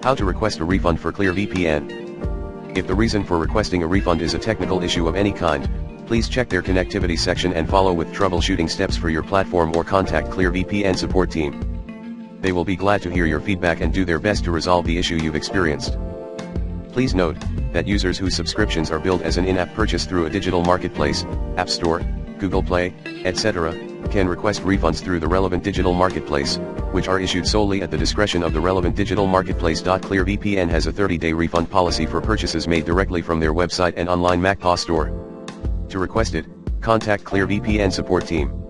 How to request a refund for ClearVPN. If the reason for requesting a refund is a technical issue of any kind, please check their connectivity section and follow with troubleshooting steps for your platform or contact ClearVPN support team. They will be glad to hear your feedback and do their best to resolve the issue you've experienced. Please note that users whose subscriptions are billed as an in-app purchase through a digital marketplace, App Store, Google Play, etc., can request refunds through the relevant digital marketplace, which are issued solely at the discretion of the relevant digital marketplace. ClearVPN has a 30-day refund policy for purchases made directly from their website and online MacPaw store. To request it, contact ClearVPN support team.